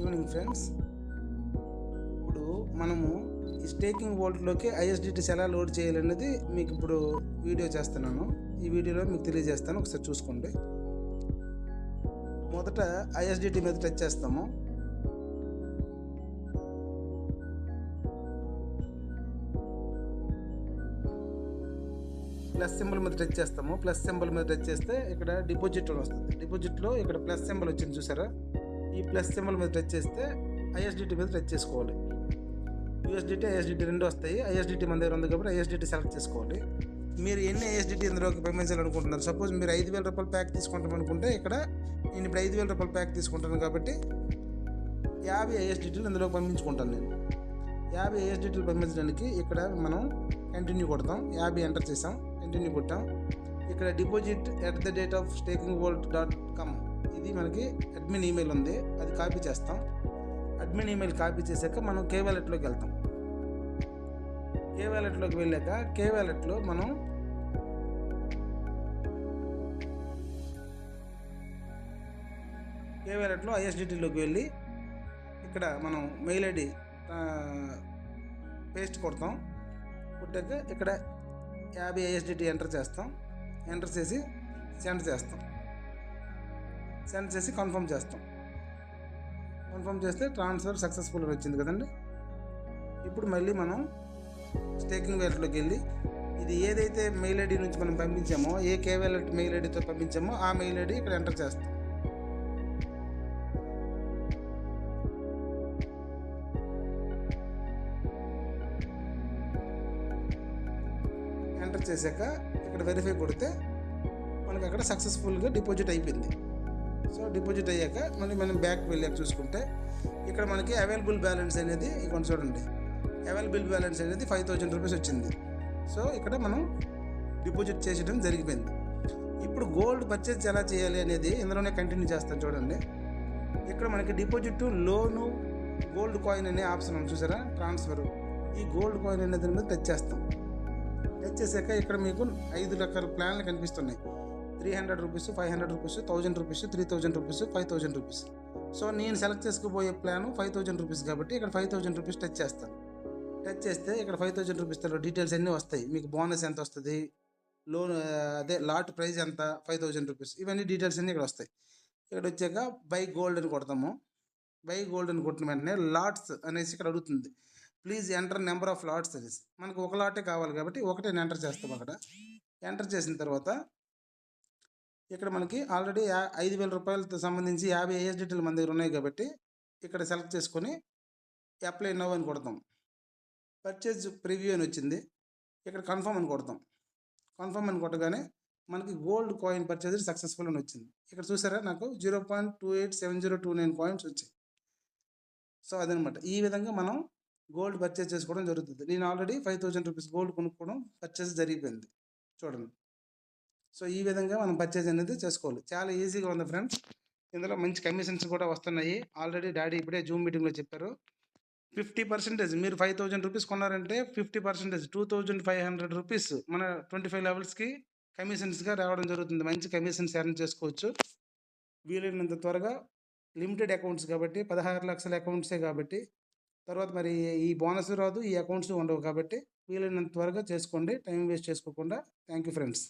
Evening friends. ఇప్పుడు మనము ఈ స్టేకింగ్ వోల్ట్లోకి ఐఎస్డిటీస్ ఎలా లోడ్ చేయాలనేది మీకు ఇప్పుడు వీడియో చేస్తున్నాను. ఈ వీడియోలో మీకు తెలియజేస్తాను, ఒకసారి చూసుకోండి. మొదట ఐఎస్డిటీ మీద టచ్ చేస్తాము. ప్లస్ సింబల్ మీద టచ్ చేస్తాము. ప్లస్ సింబల్ మీద టచ్ చేస్తే ఇక్కడ డిపాజిట్ అని వస్తుంది. డిపాజిట్లో ఇక్కడ ప్లస్ సింబల్ వచ్చింది చూసారా, ఈ ప్లస్ సింబల్ మీద టచ్ చేస్తే ఐఎస్డిటీ మీద టచ్ చేసుకోవాలి. యూఎస్డిటీ ఐఎస్డిటీ రెండు వస్తాయి. ఐఎస్డిటీ మన దగ్గర ఉంది కాబట్టి ఐఎస్డిటీ సెలెక్ట్ చేసుకోవాలి. మీరు ఎన్ని ఐఎస్డిటీ ఇందులోకి పంపించాలనుకుంటున్నారు? సపోజ్ మీరు 5,000 రూపాయల ప్యాక్ తీసుకుంటాం అనుకుంటే ఇక్కడ నేను ఇప్పుడు 5,000 రూపాయల ప్యాక్ తీసుకుంటాను కాబట్టి 50 ఐఎస్డిటీలు ఇందులోకి పంపించుకుంటాను. నేను 50 ఐఎస్డిటీలు పంపించడానికి ఇక్కడ మనం కంటిన్యూ కొడతాం. 50 ఎంటర్ చేసాం, కంటిన్యూ కొట్టాం. ఇక్కడ deposit@staking-vault.com ఇది మనకి అడ్మిన్ ఈమెయిల్ ఉంది, అది కాపీ చేస్తాం. అడ్మిన్ ఈమెయిల్ కాపీ చేశాక మనం కే వ్యాలెట్లోకి వెళ్తాం. కే వ్యాలెట్లోకి వెళ్ళాక కే వ్యాలెట్లో మనం కే వ్యాలెట్లో ఐఎస్డిటీలోకి వెళ్ళి ఇక్కడ మనం మెయిల్ ఐడి పేస్ట్ కొడతాం. కొట్టాక ఇక్కడ 50 ఐఎస్డిటీ ఎంటర్ చేస్తాం. ఎంటర్ చేసి సెండ్ చేస్తాం. సెండ్ చేసి కన్ఫర్మ్ చేస్తాం. కన్ఫర్మ్ చేస్తే ట్రాన్స్ఫర్ సక్సెస్ఫుల్ వచ్చింది కదండి. ఇప్పుడు మళ్ళీ మనం స్టేకింగ్ వ్యాలెట్లోకి వెళ్ళి ఇది ఏదైతే మెయిల్ ఐడి నుంచి మనం పంపించామో, ఏ కే వ్యాలెట్ మెయిల్ ఐడితో పంపించామో ఆ మెయిల్ ఐడి ఇక్కడ ఎంటర్ చేస్తాం. ఎంటర్ చేశాక ఇక్కడ వెరిఫై కొడితే మనకి అక్కడ సక్సెస్ఫుల్గా డిపాజిట్ అయిపోయింది. సో డిపాజిట్ అయ్యాక మళ్ళీ మనం బ్యాక్ వెళ్ళాక చూసుకుంటే ఇక్కడ మనకి అవైలబుల్ బ్యాలెన్స్ అనేది ఇక్కడ చూడండి, అవైలబుల్ బ్యాలెన్స్ అనేది 5,000 రూపీస్ వచ్చింది. సో ఇక్కడ మనం డిపాజిట్ చేసేయడం జరిగిపోయింది. ఇప్పుడు గోల్డ్ పర్చేజ్ ఎలా చేయాలి అనేది ఇందులోనే కంటిన్యూ చేస్తాను చూడండి. ఇక్కడ మనకి డిపాజిట్, లోను, గోల్డ్ కాయిన్ అనే ఆప్షన్ ఉంది చూసారా, ట్రాన్స్ఫర్. ఈ గోల్డ్ కాయిన్ అనే దాని మీద టచ్ చేస్తాం. టచ్ చేశాక ఇక్కడ మీకు 5 రకాల ప్లాన్లు కనిపిస్తున్నాయి. 300 rupees, 500 rupees, 1000 rupees, 3000 rupees, 5000 rupees. So నేను సెలెక్ట్ చేసుకోబోయే ప్లాను 5000 రూపీస్ కాబట్టి ఇక్కడ 5000 రూపీస్ టచ్ చేస్తాను. టచ్ చేస్తే ఇక్కడ 5000 రూపీస్ డీటెయిల్స్ అన్నీ వస్తాయి. మీకు బోనస్ ఎంత వస్తుంది, లోన్ అదే లాట్ ప్రైస్ ఎంత, 5000 రూపీస్, ఇవన్నీ డీటెయిల్స్ అన్నీ ఇక్కడ వస్తాయి. ఇక్కడ వచ్చాక బై గోల్డ్ అని కొడతాము. బై గోల్డ్ అని కొట్టిన వెంటనే లాట్స్ అనేసి ఇక్కడ అడుగుతుంది. Please enter number of lots అనేసి. మనకు ఒక లాటే కావాలి కాబట్టి ఒకటే ఎంటర్ చేస్తాం. అక్కడ ఎంటర్ చేసిన తర్వాత ఇక్కడ మనకి ఆల్రెడీ 5,000 రూపాయలతో సంబంధించి 50 ఐఎస్డిటీలు మన దగ్గర ఉన్నాయి కాబట్టి ఇక్కడ సెలెక్ట్ చేసుకొని అప్లై నౌ అని కొడతాం. పర్చేజ్ ప్రివ్యూ అని వచ్చింది. ఇక్కడ కన్ఫర్మ్ అని కొడతాం. కన్ఫర్మ్ అని కొట్టగానే మనకి గోల్డ్ కాయిన్ పర్చేజ్ సక్సెస్ఫుల్ అని వచ్చింది. ఇక్కడ చూసారా, నాకు 0.287029 కాయిన్స్ వచ్చాయి. సో అదనమాట. ఈ విధంగా మనం గోల్డ్ పర్చేజ్ చేసుకోవడం జరుగుతుంది. నేను ఆల్రెడీ 5,000 రూపీస్ గోల్డ్ కొనుక్కోవడం పర్చేజ్ జరిగిపోయింది చూడండి. సో ఈ విధంగా మనం పర్చేజ్ అనేది చేసుకోవాలి. చాలా ఈజీగా ఉంది ఫ్రెండ్స్. ఇందులో మంచి కమిషన్స్ కూడా వస్తున్నాయి. ఆల్రెడీ డాడీ ఇప్పుడే జూమ్ మీటింగ్లో చెప్పారు. 50% మీరు 5,000 రూపీస్ కొన్నారంటే 50% 2,500 రూపీస్ మన 25 లెవెల్స్కి కమిషన్స్గా రావడం జరుగుతుంది. మంచి కమిషన్స్ ఎర్న్ చేసుకోవచ్చు. వీలైనంత త్వరగా లిమిటెడ్ అకౌంట్స్ కాబట్టి 16 లక్షల అకౌంట్సే కాబట్టి తర్వాత మరి ఈ బోనస్ రాదు, ఈ అకౌంట్స్ ఉండవు కాబట్టి వీలైనంత త్వరగా చేసుకోండి, టైం వేస్ట్ చేసుకోకుండా. Thank you friends.